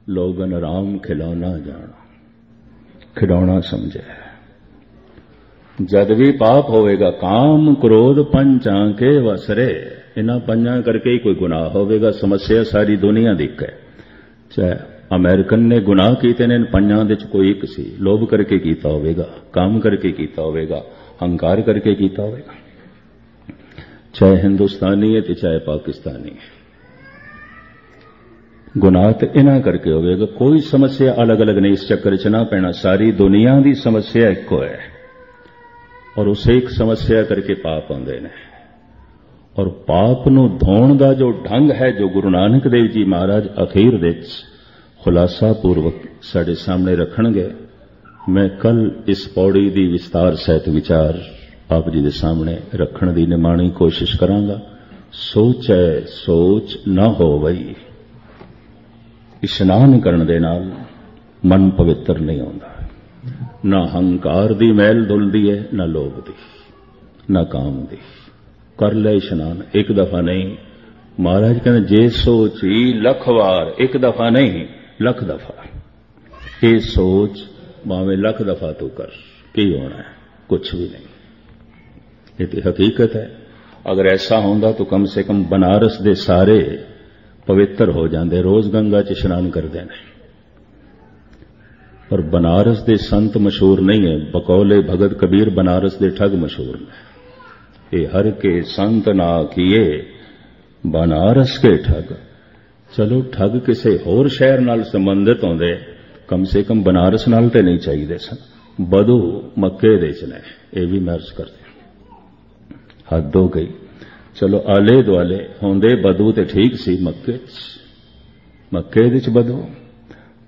लोगन राम खिलौना जाना, खिडौना समझे। जद भी पाप होवेगा काम क्रोध पंचां के वसरे, इन्हां पंजां करके ही कोई गुनाह होवेगा। समस्या सारी दुनिया दी है। चाहे अमेरिकन ने गुनाह कीते ने, पंजां दे च कोई एक सी, लोभ करके कीता होवेगा, काम करके कीता होवेगा, हंकार करके कीता होवेगा। चाहे हिंदुस्तानी है तो चाहे पाकिस्तानी है, गुनाह तो इन्हां करके होवेगा। कोई समस्या अलग अलग नहीं, इस चक्कर च ना पैना। सारी दुनिया की समस्या इको है और उस एक समस्या करके पाप आंदे ने। और पाप नूं धोण दा जो ढंग है, जो गुरु नानक देव जी महाराज अखीर दे खुलासा पूर्वक साडे सामने रखणगे, मैं कल इस पौड़ी दी विस्तार सहित विचार आप जी दे सामने रखण दी निमाणी कोशिश करांगा। सोचै सोच न होवई, इशनान करन दे नाल मन पवित्र नहीं होंदा। ना हंकार दी मैल धुलदी है, ना लोभ दी, ना काम दी। कर ले इशनान, एक दफा नहीं। महाराज कहते जे सोची लख वार, एक दफा नहीं लख दफा। ये सोच भावें लख दफा तू कर, की होना है? कुछ भी नहीं। ये तो हकीकत है। अगर ऐसा होंदा तो कम से कम बनारस दे सारे पवित्र हो जाते, रोज गंगा च इशनान करते हैं। पर बनारस दे संत मशहूर नहीं है, बकौले भगत कबीर बनारस दे ठग मशहूर ने। ये हर के संत ना किए बनारस के ठग। चलो ठग किसी होर शहर नाल संबंधित होंदे, कम से कम बनारस नाल ते नहीं चाहिए सन। बधू मक्के दे च ने, ये भी मैरिज करते, हद हो गई। चलो आले दुआले होंदे बधू ते ठीक सी, मक्के दे च बधू,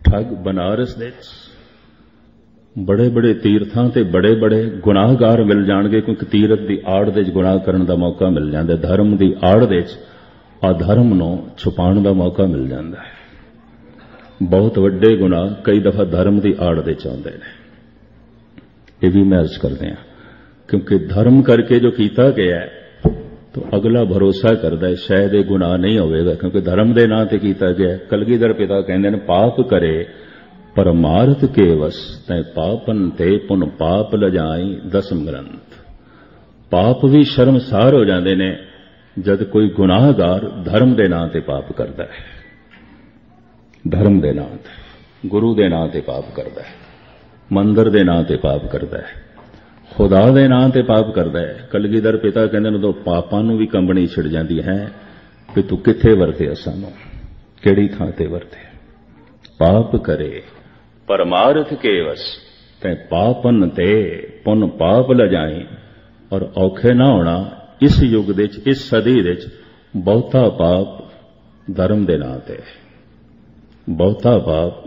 ठग बनारस दे बड़े बड़े तीर्थां ते बड़े बड़े गुनाहगार मिल जाणगे, क्योंकि तीरथ दी आड़ दे गुनाह करन दा मौका मिल जांदा, धर्म दी आड़ दे अधर्म नूं छुपाउण दा मौका मिल जांदा है। बहुत वड्डे गुनाह कई दफा धर्म दी आड़ दे च आउंदे ने। ये भी मैं अर्ज करदे हां, क्योंकि धर्म करके जो कीता गया है तो अगला भरोसा करदा है शायद ये गुनाह नहीं होवेगा, क्योंकि धर्म दे नां ते कीता गया। कलगीधर पिता कहंदे ने पाप करे परमार्थ के वस, तै पापन ते पुन पाप लजाई दसम ग्रंथ। पाप भी शर्मसार हो जाते ने जद कोई गुनाहगार धर्म दे नां ते पाप करता है। धर्म दे नां ते, गुरु दे नां ते पाप करता है, मंदिर दे नां ते पाप करता है, खुदा दे नां ते पाप करता है। कलगीधर पिता कहंदे ने तो पापां नूं भी कंबणी छिड़ जाती है कि तू किथे वरते, सानू किहड़ी थां ते वरते। पाप करे परमार्थ के वस, तै पापन ते पुन पाप लजाई। और औखे ना होना इस युग दे च, इस सदी दे च बहुता पाप धर्म दे नां ते, बहुता पाप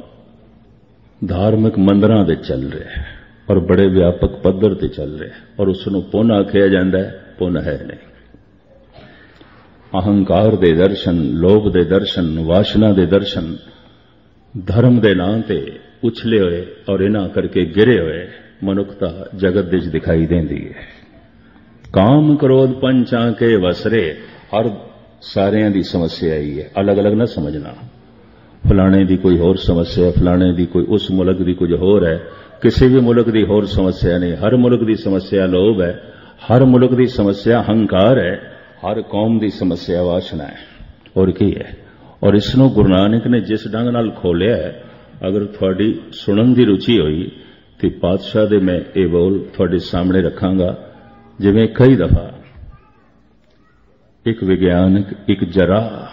धार्मिक मंदिरां दे चल रहे हैं और बड़े व्यापक पद्धर ते चल रहे हैं, और उसनूं पुन आखिया जांदा है, पुन है नहीं। अहंकार दे दर्शन, लोभ दे दर्शन, वासना दे दर्शन धर्म दे नां ते उछले हुए और इन्हां करके गिरे हुए मनुखता जगत दे च दिखाई देंदी है। काम क्रोध पंचां के वसरे, हर सारियां दी समस्या ही है। अलग अलग ना समझना, फलाने दी कोई होर समस्या, फलाने दी कोई उस मुल्क दी कुछ होर है, किसी भी मुल्क दी होर समस्या नहीं। हर मुल्क दी समस्या लोभ है, हर मुल्क दी समस्या हंकार है, हर कौम दी समस्या वासना है, और की है। और इसनों गुरु नानक ने जिस ढंग नाल खोलिया है, अगर थोड़ी सुनन दी रुचि हुई तो पातशाह दे मैं ये बोल थोड़े सामने रखांगा। जिवें कई दफा एक विज्ञानक, एक जरा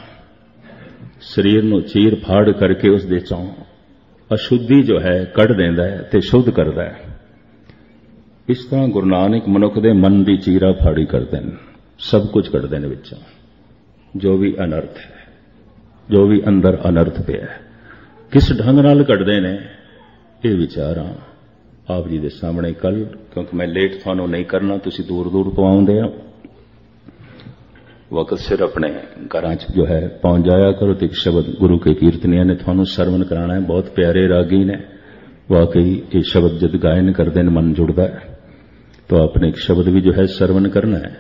शरीर नूं चीर फाड़ करके उस दे चों अशुद्धि जो है कढ़ देंदा है ते शुद्ध करदा है। इस तरह गुरु नानक मनुख दे मन दी चीरा फाड़ी करते हैं, सब कुछ कढ़दे ने विचों, जो भी अनर्थ है, जो भी अंदर अनर्थ पे है, किस ढंग नाल कढ़दे ने ये विचारां आप जी दे सामने कल, क्योंकि मैं लेट थानू नहीं करना, तुसी दूर दूर तो आउंदे आ, वक्त सिर अपने घरां च जो है पहुंच जाया करो। तो एक शब्द गुरु के कीर्तनिया ने थानू सरवण कराना है, बहुत प्यारे रागी ने, वाकई ये शब्द जद गायन करते हैं मन जुड़ता है। तो आपने एक शब्द भी जो है सरवण करना है,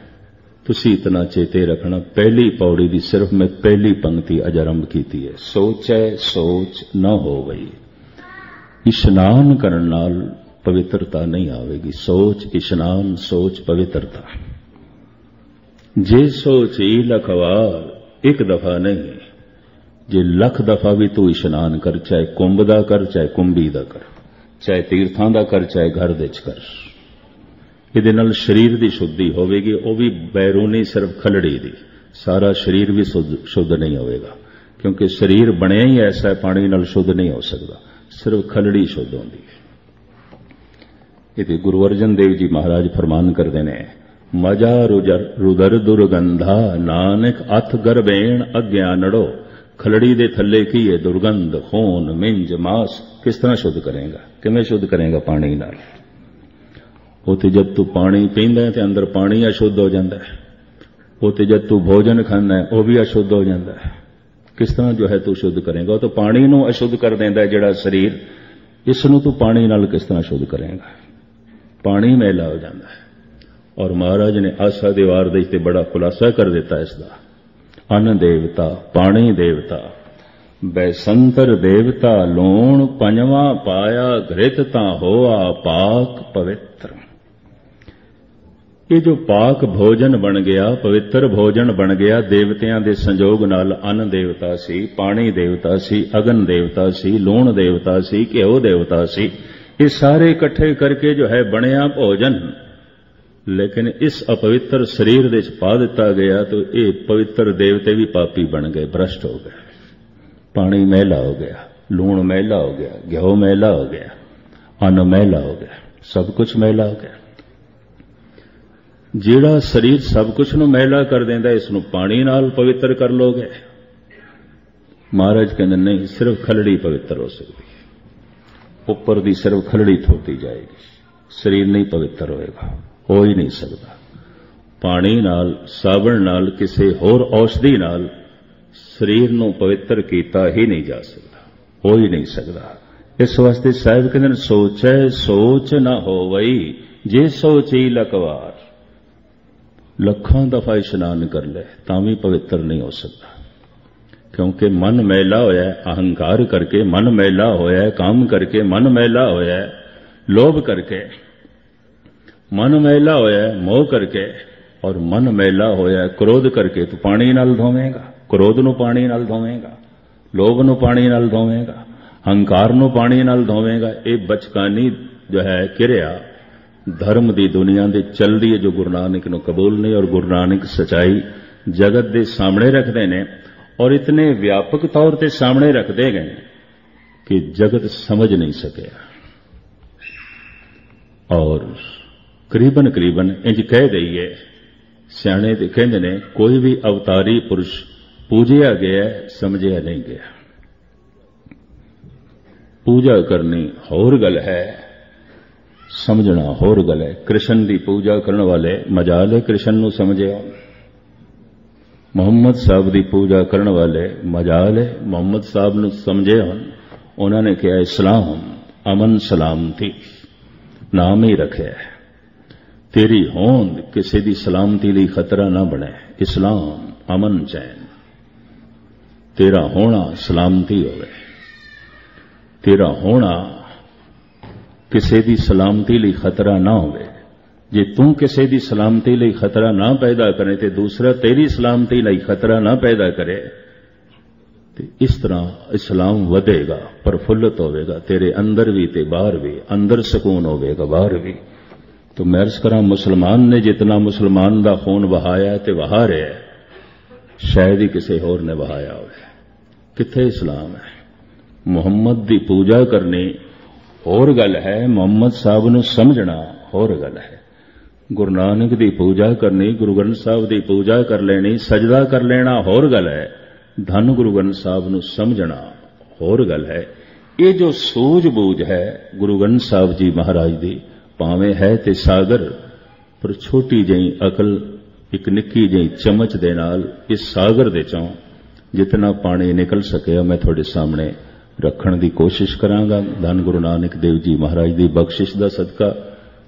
तुसी इतना चेते रखना, पहली पौड़ी दी सिर्फ मैं पहली पंक्ति अज आरंभ की है। सोचै सोच न होवई। इशनान करन नाल पवित्रता नहीं आवेगी। सोच इशनान, सोच पवित्रता। जे सोच ही लखवार, एक दफा नहीं, जे लख दफा भी तू इशनान कर, चाहे कुंभ दा कर, चाहे कुंभी दा कर, चाहे तीर्थां दा कर, चाहे घर दे च कर, ਇਹਦੇ ਨਾਲ शरीर की शुद्धि होगी। वह भी बैरूनी सिर्फ खलड़ी की, सारा शरीर भी शुद्ध नहीं होगा, क्योंकि शरीर बनया ही ऐसा है, पानी नाल शुद्ध नहीं हो सकता, सिर्फ खलड़ी शुद्ध होती है। ये गुरु अर्जन देव जी महाराज फरमान करते हैं, मजा रुदर दुर्गंधा नानक अथ गर्भेण अज्ञानड़ो। खलड़ी दे थले की है दुर्गंध, खून मिंज मास, किस तरह शुद्ध करेगा, किवें शुद्ध करेगा पानी नाल। उते जब तू पानी पींदा है तो अंदर पानी अशुद्ध हो जाता है, उते जब तू भोजन खाना है वह भी अशुद्ध हो जाता है। किस तरह जो है तू शुद्ध करेगा, वो तो पानी नूं अशुद्ध कर देंदा है जिहड़ा शरीर, इसनूं तू पानी नाल किस तरह शुद्ध करेगा, पानी मैला हो जाता है। और महाराज ने आसा दीवार दे ते बड़ा खुलासा कर दिता इसका, अन्न देवता, पानी देवता, बैसंतर देवता, लूण पंजवा पाया, घृत तां होआ पाक पवित्र। ये जो पाक भोजन बन गया, पवित्र भोजन बन गया, देवतियां दे संजोग नाल अन्न देवता सी, पानी देवता सी, अगन देवता सी, लूण देवता सी, घ्यो देवता सी, ये सारे इकट्ठे करके जो है बनया भोजन। लेकिन इस अपवित्र शरीर दे पा दिता गया तो ये पवित्र देवते भी पापी बन गए, भ्रष्ट हो गए। पानी मैला हो गया, लूण मैला हो गया, घ्यो मैला हो गया, अन्न मैला हो गया, सब कुछ मैला हो गया। जिहड़ा शरीर सब कुछ नूं मैला कर देंदा, इसनूं पानी नाल पवित्र कर लोगे। महाराज कहंदे नहीं, सिर्फ खलड़ी पवित्र हो सकती है, उपर दी सिर्फ खलड़ी धोती जाएगी, शरीर नहीं पवित्र होएगा, हो ही नहीं सकता। पानी नाल, साबण नाल, किसी होर औषधि नाल शरीर नूं पवित्र कीता ही नहीं जा सकता, हो ही नहीं सकता। इस वास्ते साहिब कहंदे सोचै सोच न होवई, जे सोची लकवार। लखां दफा इशनान कर ले तां भी पवित्र नहीं हो सकता, क्योंकि मन मैला होया है, अहंकार करके मन मैला होया है, काम करके मन मैला होया है, लोभ करके मन मैला होया है, मोह करके, और मन मैला होया है क्रोध करके। तो पानी नाल धोवेगा, क्रोध नूं पानी नाल धोवेगा, लोभ नूं पानी नाल धोवेगा, अहंकार नूं पानी नाल धोवेगा। ये बचकानी जो है किरिया धर्म की दुनिया दे चलदी है, जो गुरु नानक नूं कबूल नहीं, और गुरु नानक सच्चाई जगत के सामने रखते हैं, और इतने व्यापक तौर पर सामने रखते गए कि जगत समझ नहीं सके। और करीबन करीबन इंज कह दईए, सियाणे ते कहंदे ने, कोई भी अवतारी पुरुष पूजिया गया समझिया नहीं गया। पूजा करनी होर गल है, समझना होर गल है। कृष्ण की पूजा करने वाले मजाल है कृष्ण नूं समझे, मुहम्मद साहब की पूजा करने वाले मजाल है मुहम्मद साहब नूं समझे। उन्होंने कहा इस्लाम अमन सलामती नाम ही रखे, तेरी होंद किसी की सलामती लिए खतरा ना बने। इस्लाम अमन चैन, तेरा होना सलामती होवे, तेरा होना किसी की सलामती लिए खतरा ना होवे। जे तू किसी की सलामती लिए खतरा ना पैदा करे तो दूसरा तेरी सलामती लिए खतरा ना पैदा करे, तो इस तरह इस्लाम वधेगा, प्रफुल्लित होवेगा, तेरे अंदर भी ते बाहर भी। अंदर सुकून होवेगा, बाहर भी। तो मैं अर्ज करा, मुसलमान ने जितना मुसलमान का खून बहाया है तो बहा रहा है, शायद ही किसी होर ने बहाया हो। किथे इस्लाम है? मुहम्मद की पूजा करनी होर गल है, मुहम्मद साहब नूं समझना होर गल है। गुरु नानक की पूजा करनी, गुरु ग्रंथ साहब की पूजा कर लेनी, सजदा कर लेना होर गल है, धन गुरु ग्रंथ साहब नूं समझना होर गल है। ये जो सूझबूझ है गुरु ग्रंथ साहब जी महाराज की, भावें है ते सागर, पर छोटी जही अकल एक निक्की जही चमच दे नाल इस सागर दे चों जितना पानी निकल सके मैं थोड़े सामने रखण की कोशिश करांगा। धन गुरु नानक देव जी महाराज की बख्शिश का सदका,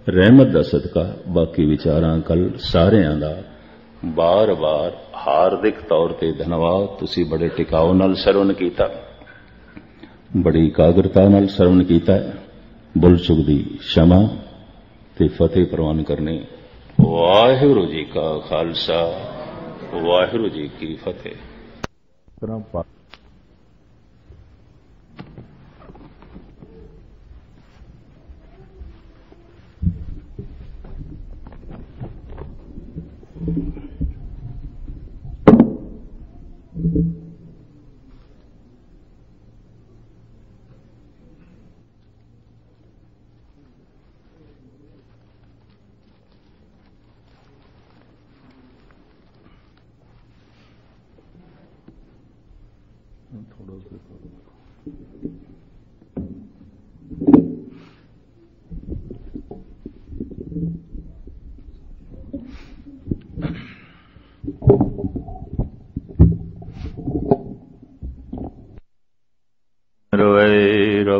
रहमत का सदका। बाकी विचारां कल सारियां दा बार बार हार्दिक तौर ते धन्यवाद। तुसी बड़े टिकाव नाल सरवण कीता, बड़ी एकाग्रता नाल सरवण कीता है। बुल चुक दी क्षमा ते फतेह प्रवान करने। वाहिगुरू जी का खालसा, वाहिगुरू जी की फतेह।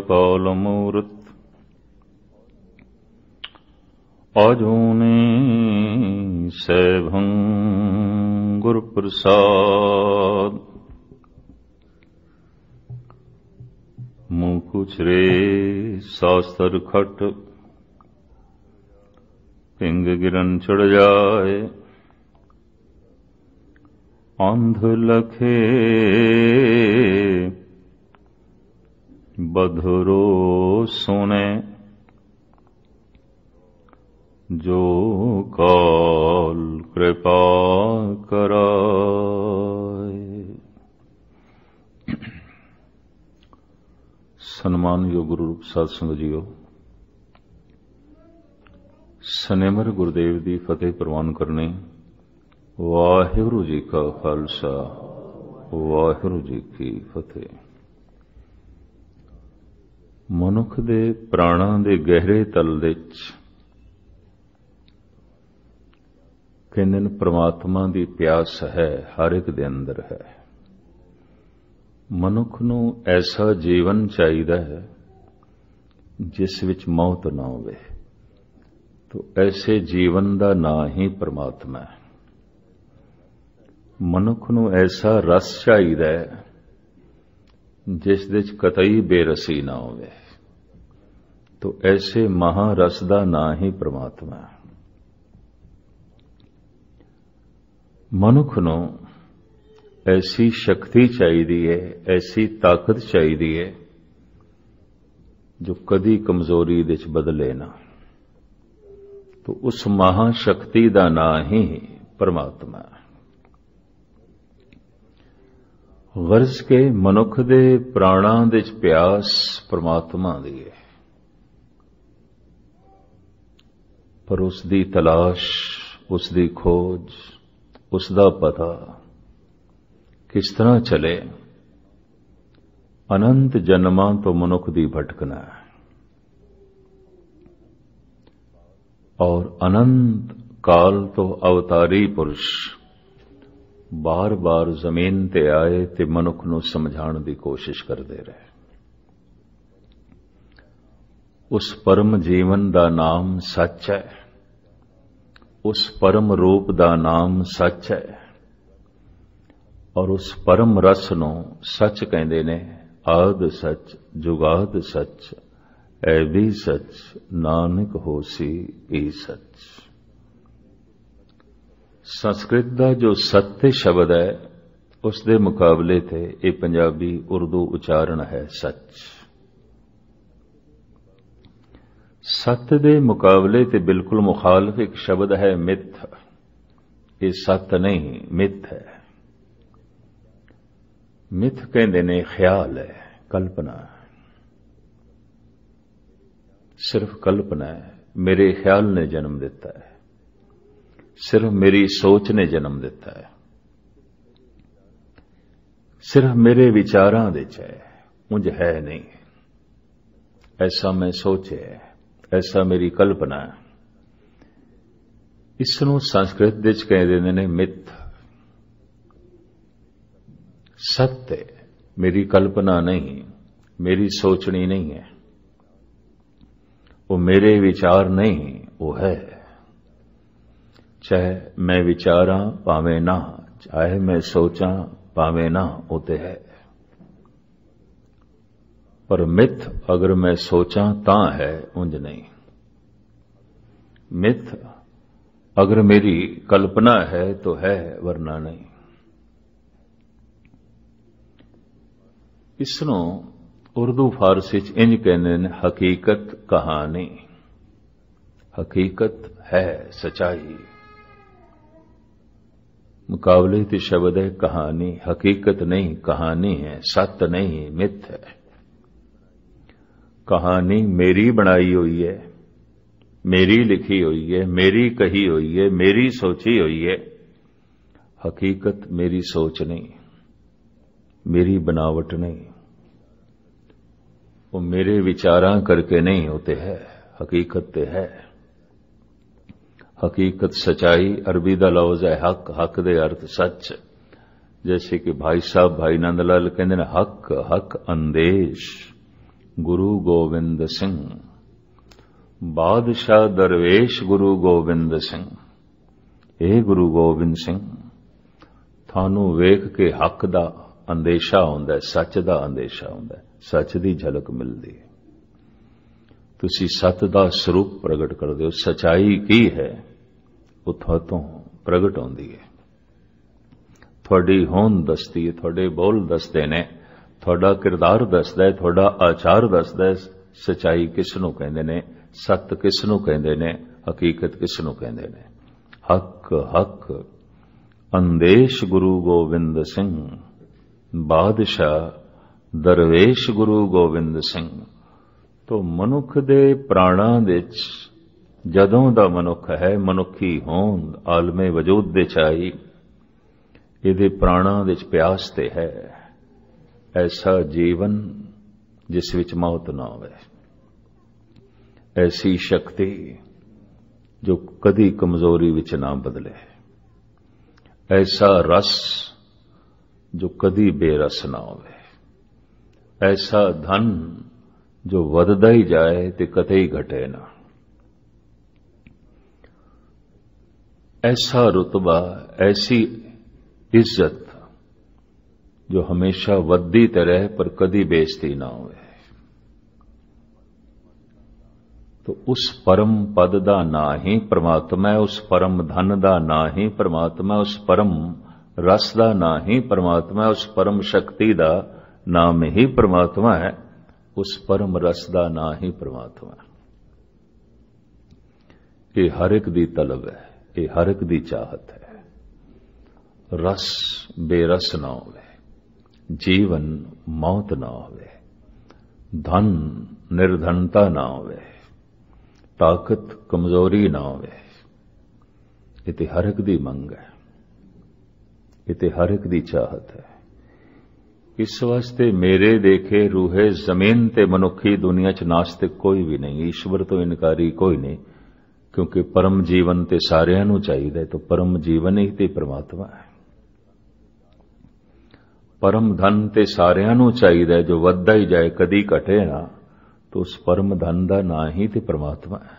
काल मूर्त आजूनी सैभं गुरु प्रसाद। मुकुचरे शास्त्र खट पिंग गिरन चढ़ जाए। अंध लखे बधरो सुने। जो काल कृपा कराए। सन्मानयोग गुरु रूप साध संगत जीओ, सनेमर गुरुदेव दी फतेह प्रवान करने। वाहिगुरू जी का खालसा, वाहिगुरू जी की फतेह। मनुख दे प्राणां दे गहरे तल विच कहंदे ने परमात्मा दी प्यास है, हर एक दे अंदर है। मनुख नूं ऐसा जीवन चाहिदा है जिस विच मौत ना होवे। तो ऐसे जीवन दा नाम ही परमात्मा है। मनुख नूं ऐसा रस चाहिदा है जिस दे च कतई बेरसी ना होवे। तो ऐसे महारस दा नाम ही परमात्मा है। मनुख नूं ऐसी शक्ति चाहिदी है, ऐसी ताकत चाहिदी है जो कदी कमजोरी दे च बदले ना। तो उस महाशक्ति दा नाम ही परमात्मा है। गर्ज के मनुख दे प्राणां दे च प्यास परमात्मा दी है, पर उसदी तलाश, उसदी खोज, उसदा पता किस तरह चले। अनंत जन्मां तो मनुख दी भटकना है और अनंत काल तो अवतारी पुरुष बार बार जमीन ते आए ते मनुख नूं समझाण दी कोशिश करदे रहे। उस परम जीवन दा नाम सच है, उस परम रूप दा नाम सच है और उस परम रस नूं सच कहंदे ने। आद सच जुगाद सच ऐ भी सच, नानक होसी भी सच। संस्कृत दा जो सत्य शब्द है उस दे मुकाबले थे ये पंजाबी उर्दू उच्चारण है सच। सत्य दे मुकाबले ते बिल्कुल मुखालफ एक शब्द है मिथ। ये सत्य नहीं, मिथ है। मिथ कहंदे ने ख्याल है, कल्पना है, सिर्फ कल्पना है। मेरे ख्याल ने जन्म दिता है, सिर्फ मेरी सोच ने जन्म दिता है, सिर्फ मेरे विचारां दे च है, मुझ है नहीं। ऐसा मैं सोचे है, ऐसा मेरी कल्पना है। इसनूं संस्कृत दे च कहंदे ने मिथ। सत्य मेरी कल्पना नहीं, मेरी सोचनी नहीं है, वो मेरे विचार नहीं, वो है। चाहे मैं विचारां भावें ना, चाहे मैं सोचां भावें ना, वो तो है। पर मिथ अगर मैं सोचां तां है, उंज नहीं। मिथ अगर मेरी कल्पना है तो है, वरना नहीं। इसनों उर्दू फारसी च इंज कहते हैं, हकीकत कहानी। हकीकत है सच्चाई, मुकाबले ते शब्द है कहानी। हकीकत नहीं, कहानी है, सत्य नहीं, मिथ है। कहानी मेरी बनाई हुई है, मेरी लिखी हुई है, मेरी कही हुई है, मेरी सोची हुई है। हकीकत मेरी सोच नहीं, मेरी बनावट नहीं, वो मेरे विचारां करके नहीं होते है। हकीकत ते है। हकीकत सच्चाई, अरबी दा लफ्ज़ है हक। हक दे अर्थ सच। जैसे कि भाई साहब भाई नंद लाल कहते हैं, हक हक अंदेश गुरु गोविंद सिंह, बादशाह दरवेश गुरु गोविंद सिंह। ए गुरु गोविंद सिंह, थानू वेख के हक दा अंदेशा हुंदा है, सच दा अंदेशा हुंदा है, सच दी झलक मिलदी है। तुसी सत दा स्वरूप प्रगट करदे हो। सच्चाई की है वो थातों प्रगट होंदी है। थोड़ी होंद दसदी है, थोड़े बोल दसदे ने, थोड़ा किरदार दसदा है, थोड़ा आचार दसदा है। सच्चाई किसनों कहंदे ने, सत्य किसनों कहंदे ने, हकीकत किसनों कहंदे ने। हक हक अंदेश गुरु गोविंद सिंह, बादशाह दरवेश गुरु गोविंद सिंह। तो मनुख दे प्राणां विच जदों दा मनुख है, मनुखी होंद आलमे वजूद दे चाई, इहदे प्राणां विच प्यास ते है। ऐसा जीवन जिस विच मौत ना होवे, ऐसी शक्ति जो कदी कमजोरी विच ना बदले, ऐसा रस जो कदी बेरस ना होवे, ऐसा धन जो वधदा ही जाए ते कतई घटे ना, ऐसा रुतबा, ऐसी इज्जत जो हमेशा वधदी ते रहे पर कदी बेइज्जती ना होवे। तो उस परम पद दा ना ही परमात्मा है, उस परम धन दा ना ही परमात्मा है, उस परम रस दा ना ही परमात्मा है, उस परम शक्ति दा नाम ही परमात्मा है, उस परम रस दा ना ही परमात्मा है। ये हर एक दी तलब है, ये हर एक दी चाहत है। रस बेरस ना होवे, जीवन मौत ना होवे, धन निर्धनता ना होवे, ताकत कमजोरी ना होवे। ये ते हर एक दी मंग है, ये ते हर एक दी चाहत है। इस वास्ते मेरे देखे रूहे जमीन ते मनुखी दुनिया च नास्तिक कोई भी नहीं, ईश्वर तो इनकारी कोई नहीं, क्योंकि परम जीवन ते सारियां नूं चाहीदा है। तो परम जीवन ही ते परमात्मा है। परम धन ते सारियां नूं चाहीदा है, जो वधदा ही जाए कदी घटे ना, तो उस परम धन दा ना ही ते परमात्मा है।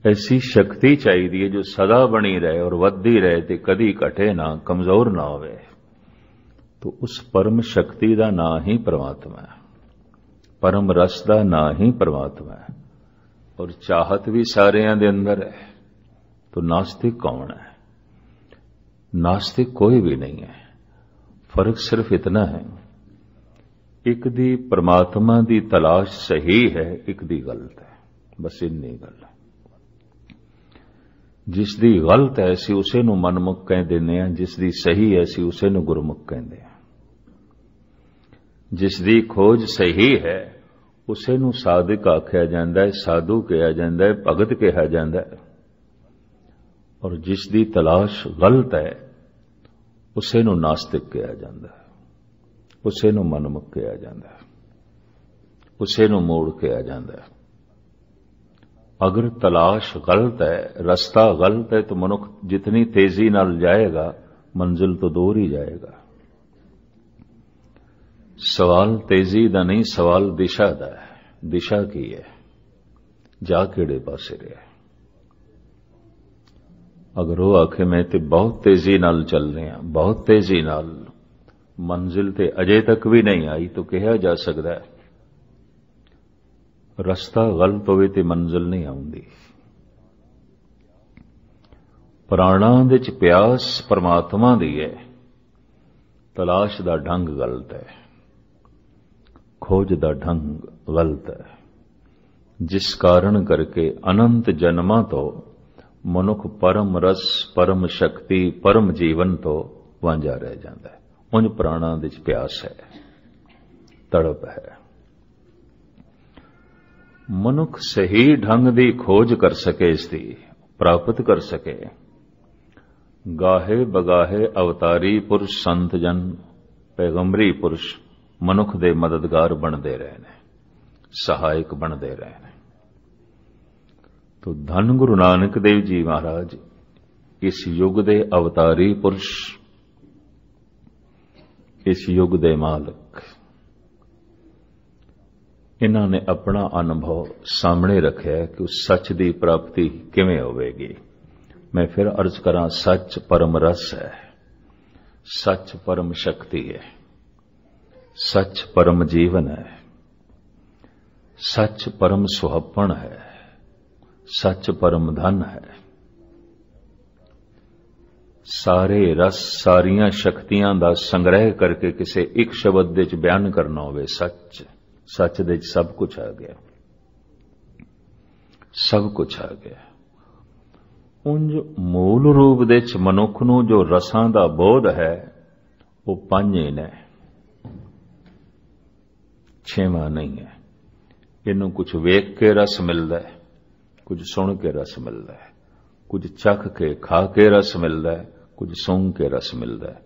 ऐसी शक्ति चाहिदी है जो सदा बनी रहे और वधदी रहे ते कदी घटे ना, कमजोर ना होवे। तो उस परम शक्ति दा ना ही परमात्मा है, परम रस दा ना ही परमात्मा है। और चाहत भी सारियां दे अंदर है। तो नास्तिक कौन है? नास्तिक कोई भी नहीं है। फर्क सिर्फ इतना है, एक दी परमात्मा दी तलाश सही है, एक दी गलत है। बस इन्नी गल है। जिस दी गलत है असीं उसे नूं मनमुख कह दिंदे हां, जिस दी सही है असीं उसे नूं गुरमुख कहंदे हां। जिस दी खोज सही है उसे नूं साधक आख्या जांदा है, साधु कहा जांदा है, भगत कहा जांदा है। और जिस दी तलाश गलत है उसे नूं नास्तिक कहा जांदा है, उसे नूं मनमुख कहा जांदा है, उसे नूं मूढ़ कहा जांदा है। अगर तलाश गलत है, रास्ता गलत है, तो मनुख जितनी तेजी नाल जाएगा मंजिल तो दूर ही जाएगा। सवाल तेजी दा नहीं, सवाल दिशा दा है। दिशा की है, जा केड़े पासे रहे। अगर वो आखे मैं तो बहुत तेजी नाल चल रहा, बहुत तेजी नाल, मंजिल ते अजे तक भी नहीं आई, तो कहा जा सकता है रस्ता गलत होवे ते मंजिल नहीं आउंदी। प्राणां दे च प्यास परमात्मा दी है, तलाश दा ढंग गलत है, खोज दा ढंग गलत है, जिस कारण करके अनंत जन्मां तो मनुख परम रस, परम शक्ति, परम जीवन तो वांझा रह जाता है। उन प्राणां दे च प्यास है, तड़प है। मनुख सही ढंग दी खोज कर सके, इसकी प्राप्त कर सके, गाहे बगाहे अवतारी पुरुष संत जन पैगंबरी पुरुष मनुख दे मददगार बनते रहे ने, सहायक बनते रहे ने। तो धन गुरु नानक देव जी महाराज इस युग दे अवतारी पुरुष, इस युग दे मालक, इन्हां ने अपना अनुभव सामने रखा कि उस सच की प्राप्ति किवें होवेगी। मैं फिर अर्ज करा, सच परम रस है, सच परम शक्ति है, सच परम जीवन है, सच परम सुहपण है, सच परम धन है। सारे रस, सारियां शक्तियां दा संग्रह करके किसी एक शब्द दे च बयान करना होवे, सच, सच दे च सब कुछ आ गया, सब कुछ आ गया। उंज मूल रूप दे च मनुख नूं जो रसां दा बोध है वो पंज ही ने, छेवां नहीं है। इनू कुछ वेख के रस मिलता है, कुछ सुन के रस मिलता है, कुछ चख के खा के रस मिलता है, कुछ सूंघ के रस मिलता है,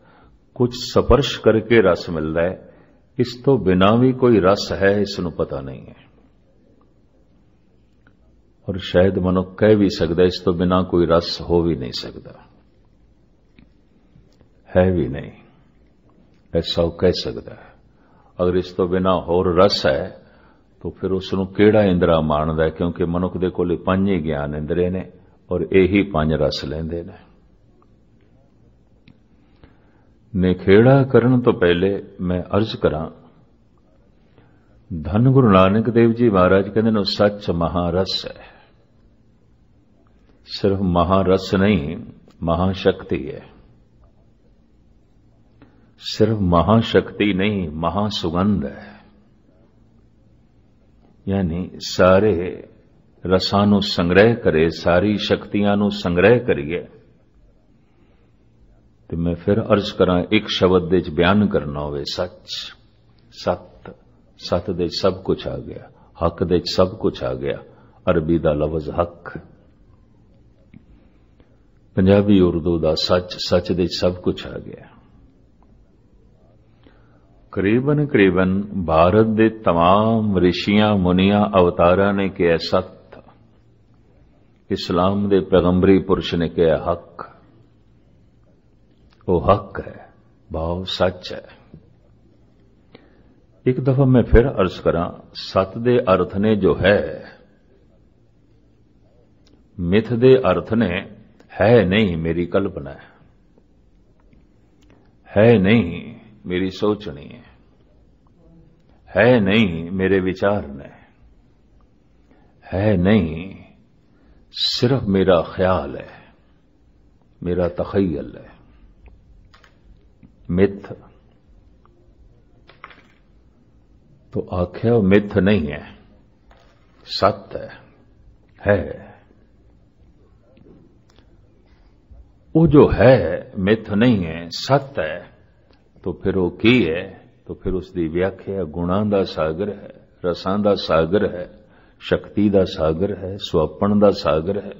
कुछ स्पर्श करके रस मिलता है। इस तो बिना भी कोई रस है इसनू पता नहीं है। और शायद मनुख कह भी सकता इस तो बिना कोई रस हो भी नहीं सकता, है भी नहीं, ऐसा वो कह सकता है। अगर इस तो बिना होर रस है तो फिर उसनू केड़ा इंद्रा मानदा है, क्योंकि मनुख दे कोल पंज ही ज्ञान इंद्रे ने और यही पंज रस लेंदे ने। निखेड़ा करन तो पहले मैं अर्ज करा, धन गुरु नानक देव जी महाराज कहते ने सच महारस है। सिर्फ महारस नहीं, महाशक्ति है। सिर्फ महाशक्ति नहीं, महासुगंध है। यानी सारे रसां नूं संग्रह करे, सारी शक्तियां नूं संग्रह करिए। तो मैं फिर अर्ज करा, एक शब्द दे च बयान करना होवे, सच, सत, सत दे सब कुछ आ गया, हक दे सब कुछ आ गया। अरबी दा लफ्ज हक, पंजाबी उर्दू दा सच, सच दे सब कुछ आ गया। करीबन करीबन भारत दे तमाम ऋषियां मुनियां अवतारा ने कहा सत, इस्लाम दे पैगंबरी पुरुष ने कहा हक। वो हक है, भाव सच है। एक दफा मैं फिर अर्ज करा, सत दे अर्थ ने जो है, मिथ दे अर्थ ने है नहीं मेरी कल्पना है नहीं मेरी सोचनी है नहीं मेरे विचार ने, है नहीं सिर्फ मेरा ख्याल है, मेरा तखय्युल है। मिथ तो आख्या मिथ नहीं है, सत्य है। वो जो है मिथ नहीं है, सत्य है। तो फिर वो की है, तो फिर उसकी व्याख्या गुणां दा सागर है, रसां दा सागर है, शक्ति दा सागर है, सुअपण दा सागर है।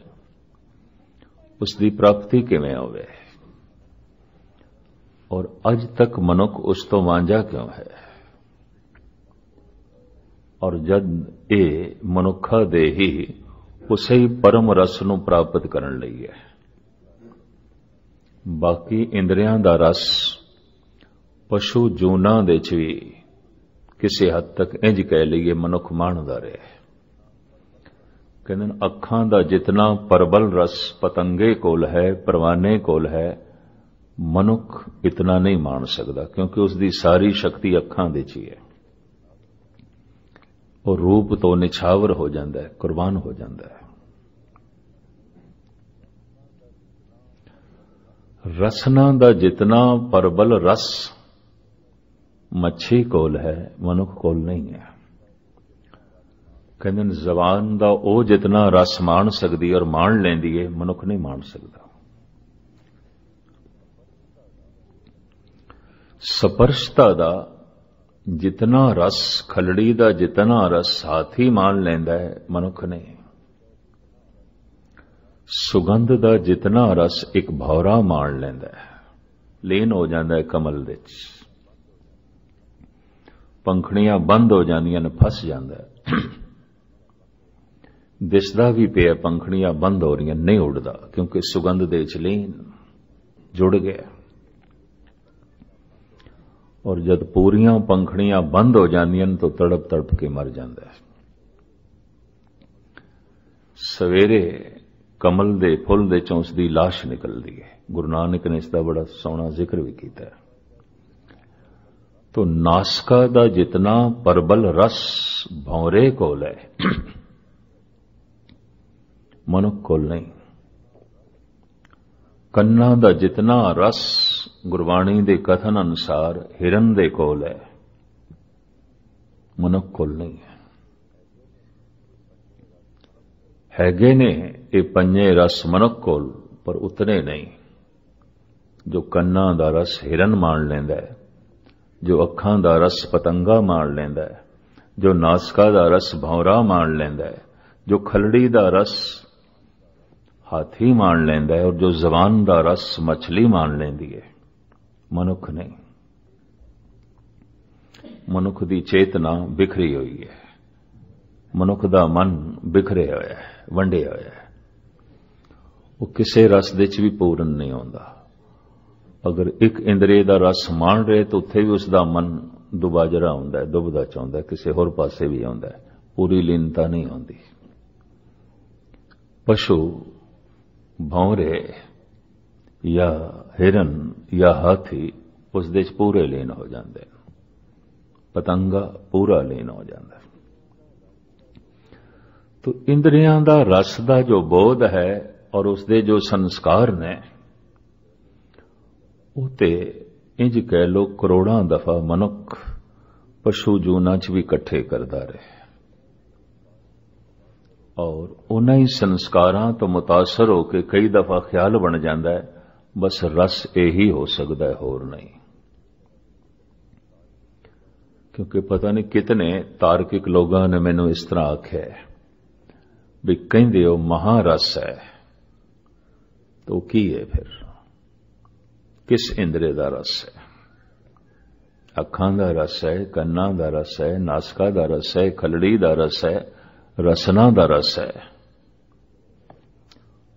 उसकी प्राप्ति किवें होवे और अज तक मनुख उस तो वांझा क्यों है। और जद ये मनुखा दे ही उसे ही परम रस नूं प्राप्त करन लई है। बाकी इंद्रियां दा रस पशु जूना दे च भी किसी हद तक इंज कह लीए मनुख माणदा रहे। कहते अखां दा जितना परबल रस पतंगे कोल है, परवाने कोल है, मनुख इतना नहीं मान सकता, क्योंकि उसकी सारी शक्ति अखां दे च ही है। और रूप तो निछावर हो जाता है, कुर्बान हो जाता है। रसना दा जितना परबल रस मच्छी कोल है, मनुख कोल नहीं है। कहते जबान दा ओ जितना रस मान सकती और मान लेंदी है, मनुख नहीं मान सकता। स्पर्शता दा जितना रस, खलड़ी दा जितना रस हाथी मान लेंदा है, मनुख नहीं। सुगंध दा जितना रस एक भौरा मान लेंदा है, लीन हो जाता है कमल दे च। पंखड़ियां बंद हो जांदियां ने, फस जाता है। दिसदा भी पिया पंखड़ियां बंद हो रही, नहीं उड़दा, क्योंकि सुगंध दे च लीन जुड़ गया। और जब पूरियां पंखड़ियां बंद हो जांदियां तो तड़प तड़प के मर जाता है। सवेरे कमल दे फुल दे चों उसदी लाश निकलती है। गुरु नानक ने इसका बड़ा सोहना जिक्र भी किया है। तो नासका दा जितना परबल रस भौरे कोल है, मनुख कोल नहीं। कन्ना दा जितना रस गुरबाणी दे कथन अनुसार हिरन दे कोल है, मनुख कोल नहीं है। हैगे ने ये पंजे रस मनुख कोल, पर उतने नहीं। जो कन्ना दा रस हिरन मान लेंदा है, जो अखां दा रस पतंगा मान लेंदा है, जो नासका दा रस भौरा मान लेंदा है, जो खलड़ी दा रस हाथी मान लेंदा है, और जो जबान दा रस मछली मान लेंदी है, मनुख नहीं। मनुख दी चेतना बिखरी हुई है, मनुख दा मन बिखरे होया है, वंडे होया है। वो किसी रस दे च भी पूर्ण नहीं होंदा। अगर एक इंद्रिय दा रस मान रहे तो उत्थे भी उसका मन दुबाजरा होंदा है, दुबदा चाहता है, किसी होर पासे भी आंदा है, पूरी लीनता नहीं होंदी। पशु भौरे या हिरन या हाथी उस दे च पूरे लीन हो जाते हैं, पतंगा पूरा लीन हो जाता है। तो इंद्रियां दा रस दा जो बोध है और उसदे जो संस्कार ने, उते इंज कह लो करोड़ां दफा मनुख पशु जूना च भी कट्ठे करता रहे, और उन्हां ही संस्कारां तो मुतासर होकर कई दफा ख्याल बन जाता है बस रस यही हो सकता है, होर नहीं। क्योंकि पता नहीं कितने तार्किक लोगों ने मैनू इस तरह आख्या है भी कहंदे हो महारस है, तो की है फिर? किस इंद्रिय दा रस है? अखां दा रस है, कन्नां दा रस है, नासका दा रस है, खलड़ी दा रस है, रसना दा रस है।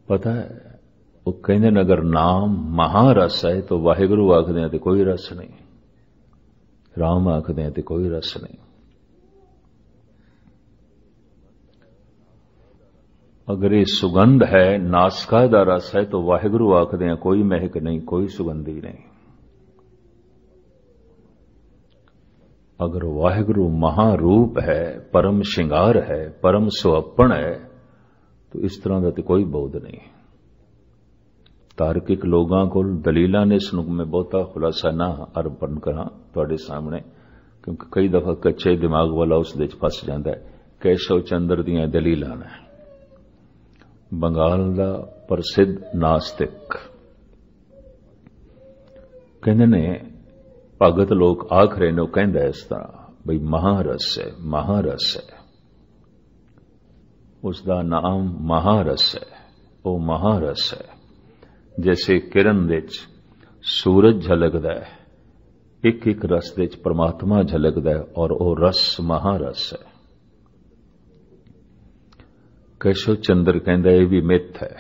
पता है वो कहते हैं अगर नाम महारस है तो वाहिगुरु आखदे हैं तो कोई रस नहीं, राम आखदे हैं तो कोई रस नहीं। अगर ये सुगंध है, नासका दा रस है, तो वाहिगुरु आखदे हैं कोई महक नहीं, कोई सुगंधी नहीं। अगर वाहिगुरु महारूप है, परम श्रृंगार है, परम सुअपण है, तो इस तरह का तो कोई बोध नहीं। तार्किक लोगों को दलीलां ने इसनूं मैं बहुता खुलासा ना अर्पण करा तुहाडे सामने, क्योंकि कई दफा कच्चे दिमाग वाला उस दे फस जाता है। केशव चंद्र दियां दलीलां ने, बंगाल दा प्रसिद्ध नास्तिक कहंदे ने, भगत लोग आख रहे ने, कहंदा है इस तरह बई महारस है, महारस है, उसका नाम महारस है। वो महारस है जैसे किरण दे च सूरज झलकदा है, एक एक रस दे च परमात्मा झलकदा है, और वो रस महारस है। केशव चंद्र कहंदा ये भी मिथ है,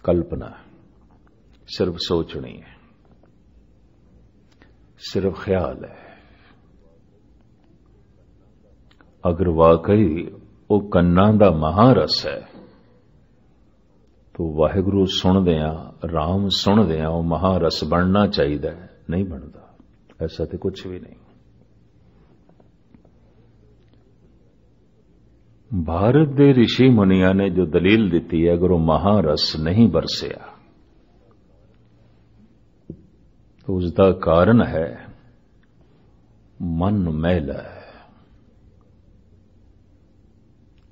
कल्पना, सिर्फ सोचनी है, सिर्फ ख्याल है। अगर वाकई वो कन्ना दा महारस है तो वाहिगुरु सुनदियां, राम सुनदियां वो महारस बनना चाहिए, नहीं बनता। ऐसा तो कुछ भी नहीं। भारत के ऋषि मुनिया ने जो दलील दी है, अगर वो महारस नहीं बरसिया तो उसका कारण है मन मैला है,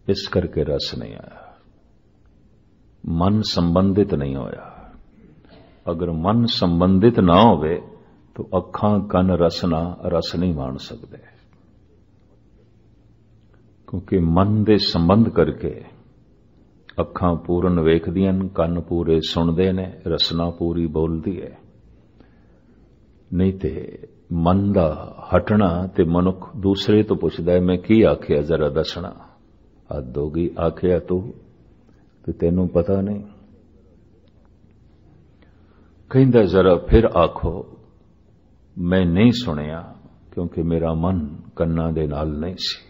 इस करके रस नहीं आया, मन संबंधित नहीं होया। अगर मन संबंधित ना होवे तो अखां कन रस नहीं मान सकते, क्योंकि मन दे संबंध करके अखां पूरन वेखदियां, कन पूरे सुनते ने, रसना पूरी बोलती है। नहीं ते मन दा हटना ते मनुख दूसरे तो पुछदा है, मैं की आखिया जरा दसना। हद होगी, आखिया तू ते तेनू पता नहीं। कहंदा जरा फिर आखो, मैं नहीं सुनिया क्योंकि मेरा मन कन्ना दे नाल नहीं सी।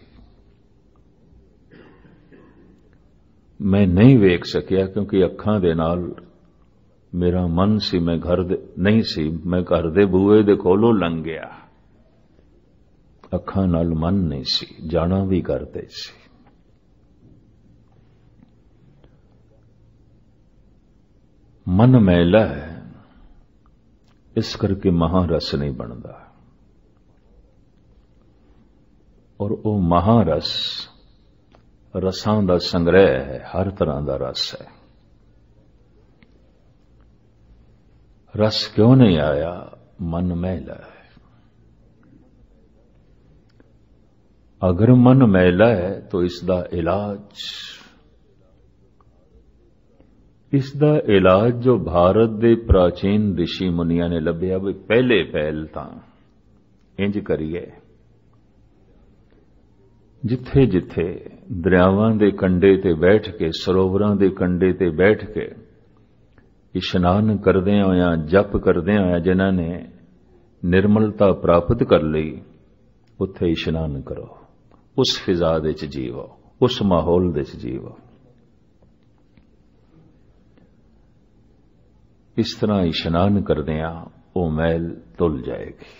मैं नहीं वेख सकिया क्योंकि अखां दे नाल मेरा मन सी, मैं घर नहीं सी, मैं घर दे बूए दे कोलों लंघ गया, अखां नाल मन नहीं सी, जाना भी करते सी। मन मैला है, इस करके महारस नहीं बनता। और वो महारस रसां दा संग्रह है, हर तरह का रस है। रस क्यों नहीं आया? मन मैला है। अगर मन मैला है तो इसका इलाज जो भारत के प्राचीन ऋषि मुनिया ने लभ्या, भी पहले पहल तां इंज करिए, जिथे जिथे दरियावां दे कंडे ते बैठ के, सरोवरां दे कंडे ते बैठ के इशनान करदे होया, जप करदे होया जिन्हां ने निर्मलता प्राप्त कर ली, उत्थे इशनान करो, उस फिजा दे च जीवो, उस माहौल दे च जीवो। इस तरह इशनान करदियां वो मैल धुल जाएगी।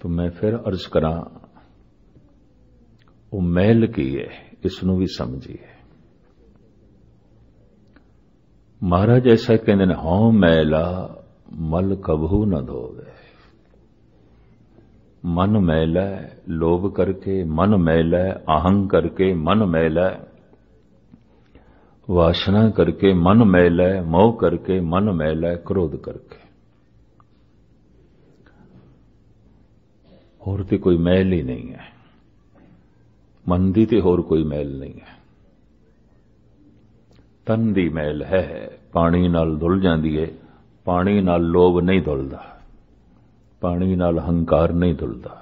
तो मैं फिर अर्ज करा, वो मैल की है, इसनू भी समझिए। महाराज ऐसा कहते हैं, हौं मैला मल कभू न धोवे। मन मैला है लोभ करके, मन मैला है आहंग करके, मन मैला है वासना करके, मन मैला है मोह करके, मन मैला है क्रोध करके। और तो कोई मैल ही नहीं है, मन दी ते होर कोई मैल नहीं है। तन दी मैल है, पानी नाल धुल जाती है, पानी नाल लोभ नहीं धुलदा, पानी नाल हंकार नहीं धुलदा,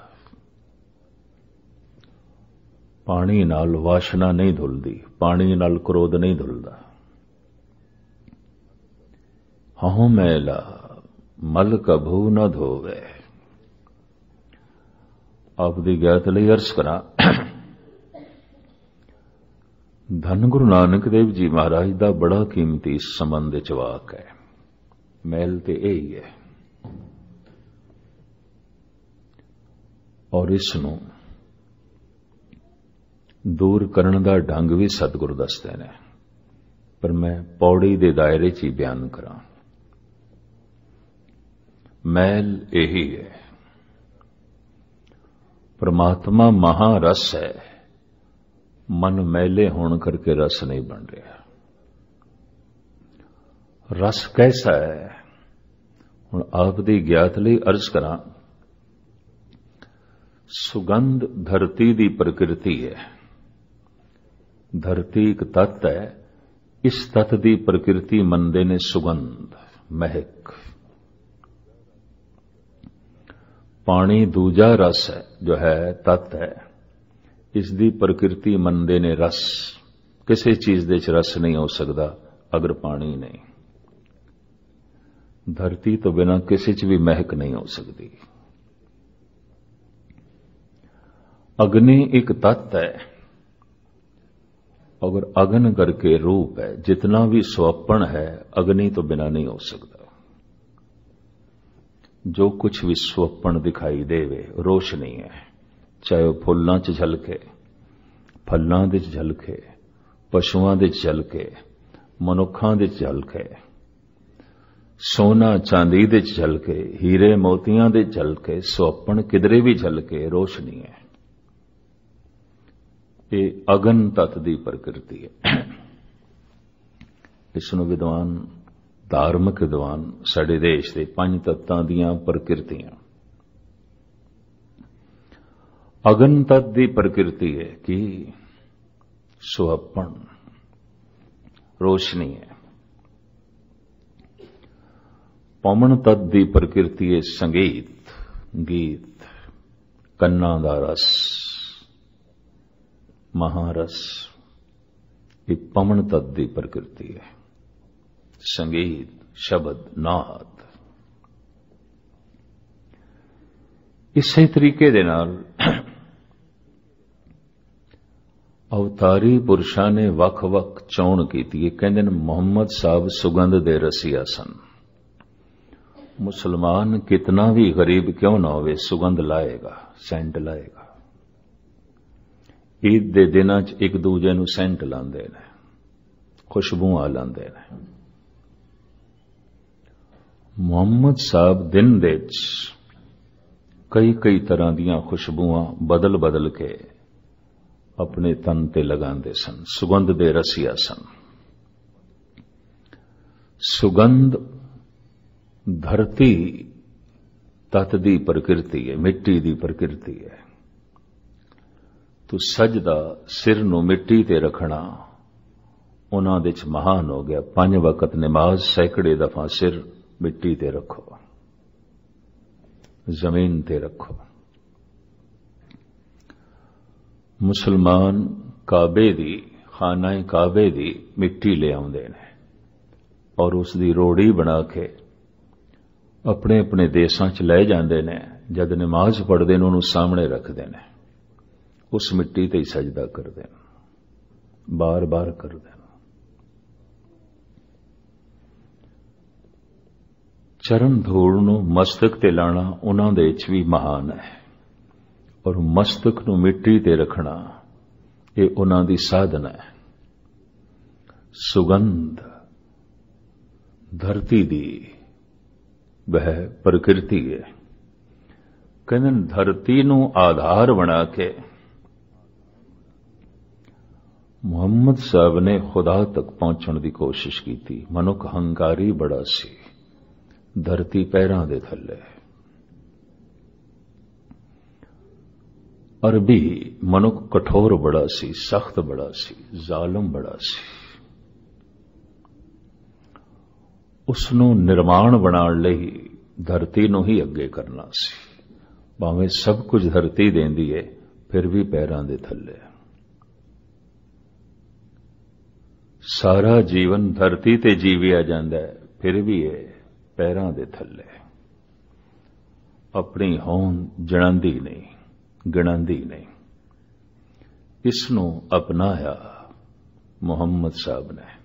पानी नाल वासना नहीं धुलदी, पानी नाल क्रोध नहीं धुलदा। हौं मैला मल कभू न धोवे। आप दी ज्ञात लई अर्ज करा, धन गुरु नानक देव जी महाराज का बड़ा कीमती इस संबंध च वाक है। मैल ते यही है, और इसनू दूर करने का ढंग भी सतगुरु दसते ने, पर मैं पौड़ी दे दायरे च ही बयान करा। मैल यही है, परमात्मा महारस है, मन मैले होने करके रस नहीं बन रहा। रस कैसा है? हुण आप दी ज्ञात लई अर्ज करा, सुगंध धरती दी प्रकृति है। धरती एक तत्त है, इस तत्त दी प्रकृति मंदे ने सुगंध, महक। पानी दूजा रस है, जो है तत्त है, इसकी प्रकृति मंदे ने रस। किसी चीज दे च रस नहीं हो सकता अगर पानी नहीं। धरती तो बिना किसी च भी महक नहीं हो सकती। अग्नि एक तत्त है, अगर अग्न करके रूप है, जितना भी स्वप्न है अग्नि तो बिना नहीं हो सकता। जो कुछ भी स्वप्न दिखाई देवे रोशनी है, चाहे वह फुल्लां च झलके, फल्लां दे च झलके, पशुआं दे च झलके, मनुखां दे च झलके, सोना चांदी दे च झलके, हीरे मोतियां दे च झलके, स्वप्न किधरे भी झलके रोशनी है। ये अगन तत्त दी प्रकृति है। इसनूं विद्वान, धार्मिक विद्वान साडे देश दे 5 तत्तां दीयां प्रकृतियां। अगन तत्त दी प्रकृति है कि सुहप्पण रोशनी है। पवन तत्त दी प्रकृति है संगीत, गीत, कन्नां दा रस, महारस। ये पवन तत्त दी प्रकृति है। संगीत, शब्द, नाद। इसे तरीके दे नाल अवतारी पुरुषां ने वख-वख चोण कीती है। कहंदे ने मुहम्मद साहब सुगंध दे रसिया सन। मुसलमान कितना भी गरीब क्यों ना होवे सुगंध लाएगा, सेंट लाएगा। ईद दे दिनां च एक दूजे नूं सेंट लांदे ने, खुशबूआं लांदे ने। मुहम्मद साहब दिन दे कई कई तरह दीयां खुशबूआं बदल बदल के अपने तन ते लगांदे सन। सुगंध दे रसिया सन। सुगंध धरती तत्त दी प्रकृति है, मिट्टी दी प्रकृति है। तो सजदा सिर नूं मिट्टी ते रखना उन्हां दे च महान हो गया। 5 वक्त नमाज सैकड़े दफा सिर मिट्टी ते रखो, जमीन ते रखो। मुसलमान काबे दी, खाना काबे दी मिट्टी ले आउंदे ने और उसदी रोड़ी बना के अपने अपने देशां च ले जांदे ने। जद नमाज पढ़दे ने उहनूं सामने रखदे ने, उस मिट्टी ते ही सजदा करदे ने, बार बार करदे ने। चरण धूड़ नूं मस्तक ते लाना उन्हां दे च भी महान है और मस्तक नूं मिट्टी ते रखना ये उन्हां दी साधना है। सुगंध धरती दी वह प्रकृति है। कहंदे धरती नूं आधार बना के मुहम्मद साहब ने खुदा तक पहुंचण दी कोशिश की थी। मनुख हंकारी बड़ा सी, धरती पैरां दे थल्ले। अरबी मनुख कठोर बड़ा सी, सख्त बड़ा सी, जालम बड़ा सी। उसनूं निर्माण बनाण लई धरती नूं ही अगे करना सी। भावें सब कुछ धरती देंदी है फिर भी पैरां दे थल्ले। सारा जीवन धरती ते जीविया जांदा है फिर भी है पैरां दे थल्ले। अपनी होंद जणांदी नहीं, गिणांदी नहीं। इसनूं अपनाया मुहम्मद साहब ने।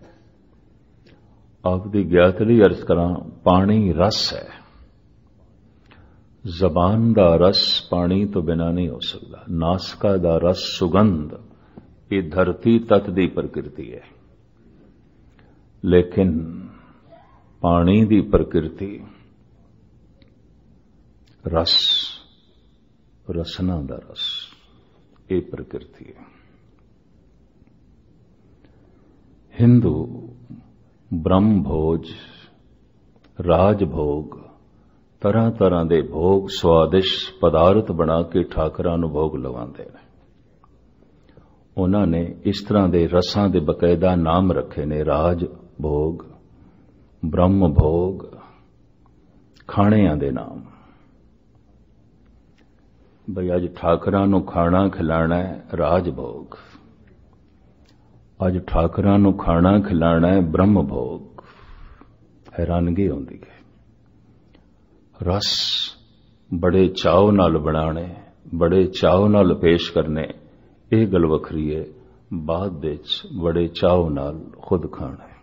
आप दी ज्ञात लई अर्ज करां, पानी रस है। जबान दा रस पानी तो बिना नहीं हो सकता। नासका दा रस सुगंध ये धरती तत्त दी प्रकृति है। लेकिन पानी दी प्रकृति रस, रसना दा रस ये प्रकृति है। हिंदू ब्रह्म भोज, राजभोग, तरह तरह दे भोग स्वादिष्ट पदार्थ बना के ठाकरां नूं भोग लवांदे ने। उन्होंने इस तरह दे रसां दे बकायदा नाम रखे ने, राज भोग, ब्रह्म भोग, खाणियां दे नाम। बई अज ठाकरां नूं खाना खिलाना है राज भोग, अज ठाकरां नूं खाना खिलाना है ब्रह्म भोग। हैरानगी होंदी है। रस बड़े चाव नाल बनाने, बड़े चाव नाल पेश करने, यह गल वखरी है। बाद विच बड़े चाव नाल खुद खाना है।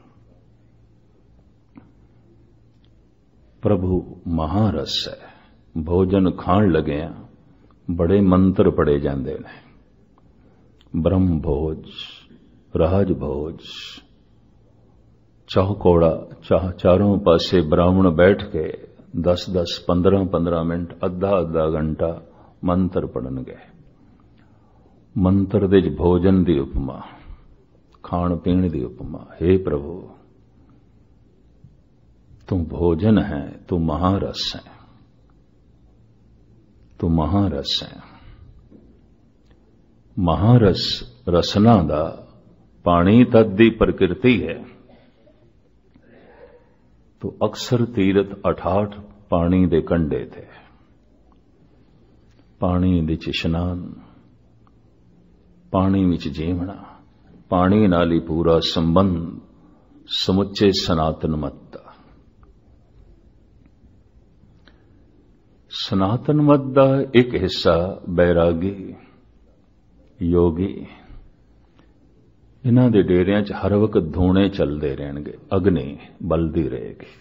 प्रभु महारस है। भोजन खाण लगिया बड़े मंत्र पढ़े जाते हैं। ब्रह्म भोज, राज भोज, चौकोड़ा चारों पासे ब्राह्मण बैठ के 10-10, 15-15 मिनट, अद्धा घंटा मंत्र पढ़नगे। मंत्र दे भोजन की उपमा, खाण पीण की उपमा। हे प्रभु, तू भोजन है, तू महारस है, तू महारस है। महारस रसना दा पानी तद दी प्रकृति है। तो अक्सर तीरथ 68 पानी दे कंडे थे। पानी विच इशनान, पानी विच जीवना, पानी नाल ही पूरा संबंध समुचे सनातन मत दा। सनातन मत दा एक हिस्सा बैरागी, योगी, इन्हां दे डेरियां च हर वक्त धूणे चलते रहणगे, अग्नि बलदी रहेगी,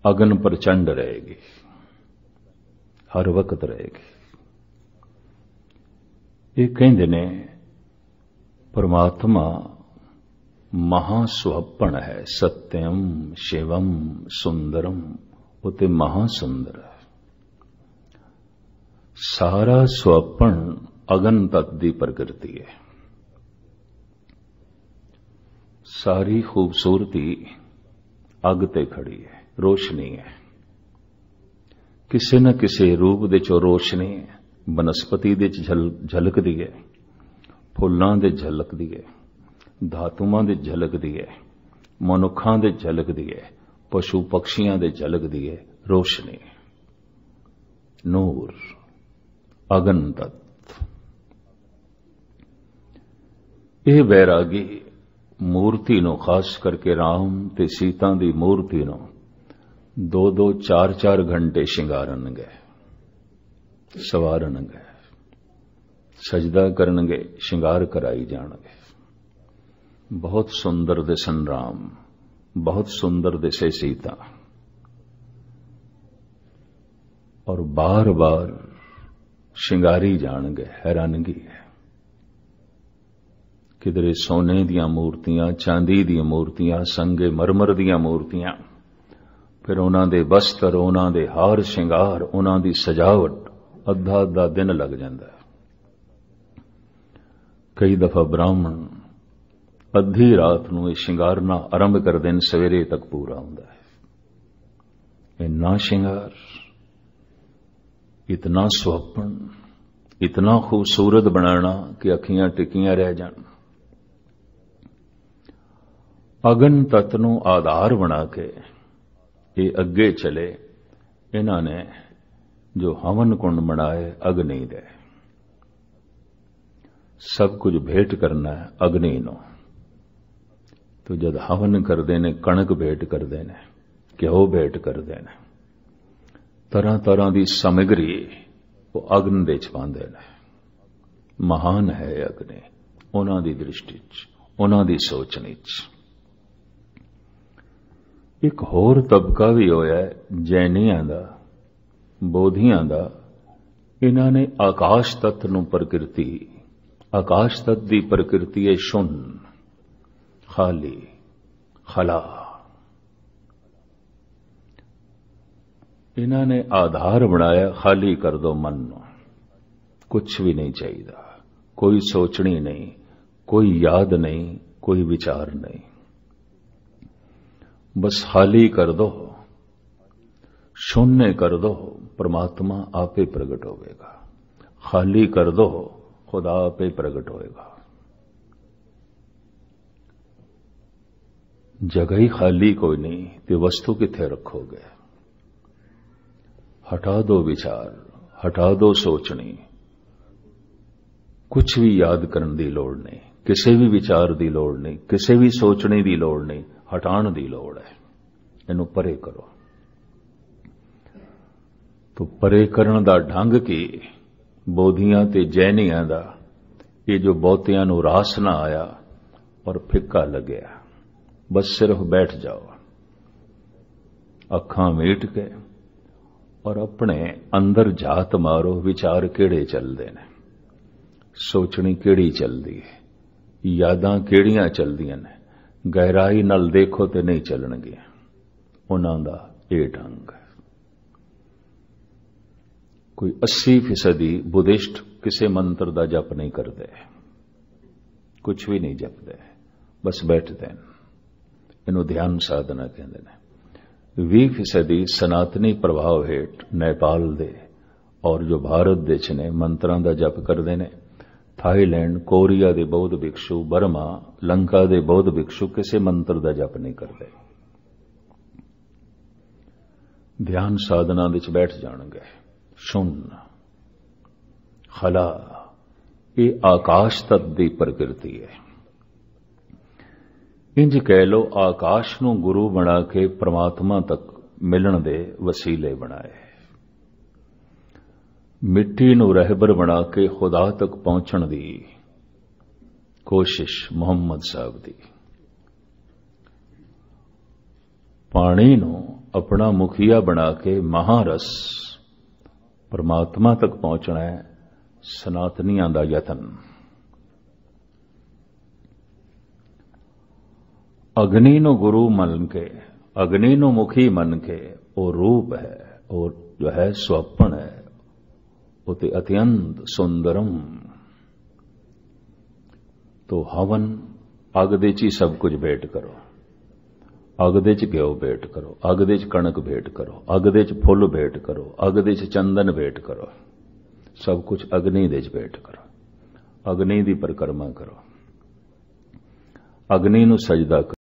अग्न प्रचंड रहेगी, हर वक्त रहेगी। ये कहंदे ने परमात्मा महासुहपण है, सत्यम शिवम सुंदरम, उते महासुंदर है। सारा सुहपण अगन तत्व की प्रकृति है। सारी खूबसूरती अग ते खड़ी है, रोशनी है। किसी न किसी रूप दे चो रोशनी बनस्पति दे झलकदी है, फुल्लां दे झलकदी है, धातुआं दे झलकदी है, मनुखां दे झलकदी है, पशु पक्षियां दे झलकदी है। रोशनी, नूर, अगन तत्व। यह वैरागी मूर्ति नो, खास करके राम ते सीता दी मूर्ति नो 2-2, 4-4 घंटे शिंगारनगे, सवारनगे, सजदा करनगे, शिंगार कराई जाणगे। बहुत सुंदर दिसन राम, बहुत सुंदर दिसे सीता, और बार बार शिंगारी जाणगे। हैरानगी है। किधरे सोने दियां मूर्तियां, चांदी दियां मूर्तियां, संगे मरमर दियां मूर्तियां, फिर उन्हां दे वस्त्र, उन्हां दे हार शिंगार, उन्हां दी सजावट, अद्धा दिन लग जाता है। कई दफा ब्राह्मण अद्धी रात नूं शिंगारना आरंभ कर देन, सवेरे तक पूरा होंदा है। इन्ना शिंगार, इतना सुहपन, इतना खूबसूरत बनाना कि अखियां टिकियां रह जान। अगन तत्व नूं आधार बना के ये अगे चले। इन्हां ने जो हवन कुंड बनाए अग्नि दे, सब कुछ भेंट करना है अग्नि नो। तो जब हवन करते ने, कणक भेंट करते ने, घ्यो भेंट करते ने, तरह तरह की सामग्री वो अग्नि दे पाते ने। महान है अग्नि उन्हां दी दृष्टि च, उन्हां दी सोचनी च। एक होर तबका भी होया है जैनियां दा, बोधियां दा। इन्हां ने आकाश तत्व नूं प्रकृति, आकाश तत्व दी प्रकृति है शून्य, खाली, खला। इन्हां ने आधार बनाया, खाली कर दो मन नूं, कुछ भी नहीं चाहिए, कोई सोचनी नहीं, कोई याद नहीं, कोई विचार नहीं, बस खाली कर दो, शून्य कर दो, परमात्मा आपे प्रकट होगा। खाली कर दो, खुदा आपे प्रकट होएगा। जगह ही खाली कोई नहीं तो वस्तु किथे रखोगे। हटा दो विचार, हटा दो सोचनी, कुछ भी याद करने की लोड़ नहीं, किसी भी विचार की लोड़ नहीं, किसी भी सोचने की लोड़ नहीं, हटाण की लोड़ है। इनू परे करो। तो परे करन दा ढंग की बोधियां ते जैनियां दा ये जो बहुतियां नूं रास ना आया और फिक्का लग्या, बस सिर्फ बैठ जाओ, अखां मीट के और अपने अंदर झात मारो, विचार किहड़े चलदे ने, सोचनी किहड़ी चलदी है, यादां किहड़ियां चलदियां ने, गहराई नाल देखो ते नहीं चलणगियां। उन्हां दा इह ढंग है। कोई 80% बुद्धिस्ट किसी मंत्र का जप नहीं करते, कुछ भी नहीं जपते, बस बैठते हैं। इन्हों ध्यान साधना कहते हैं। 20% सनातनी प्रभाव हेठ नेपाल दे और जो भारत देश ने मंत्रां का जप करते हैं। थाईलैंड, कोरिया के बौद्ध भिक्षु, बर्मा, लंका के बौद्ध भिक्षु किसी मंत्र का जप नहीं करते, ध्यान साधना विच बैठ जाणगे। शून्य खला, ये आकाश तत्व की प्रकृति है। इंज कह लो, आकाश नूं गुरु बना के परमात्मा तक मिलण दे वसीले बनाए, मिट्टी नूं रहबर बना के खुदा तक पहुंचण दी कोशिश मुहम्मद साहब दी, पानी नूं अपना मुखिया बना के महारस परमात्मा तक पहुंचना है सनातनियां दा यतन। अग्नि नो गुरु मन के, अग्नि नो मुखी मन के वो रूप है, और जो है स्वप्न है, वो ते अत्यंत सुंदरम। तो हवन अग दे च सब कुछ भेंट करो, अग दे च घ्यो भेंट करो, अग दे च कणक भेंट करो, अग दे च फुल भेंट करो, अग दे च चंदन भेंट करो, सब कुछ अग्नि दे च भेंट करो, अग्नि दी परिक्रमा करो, अग्नि नूं सजदा करो।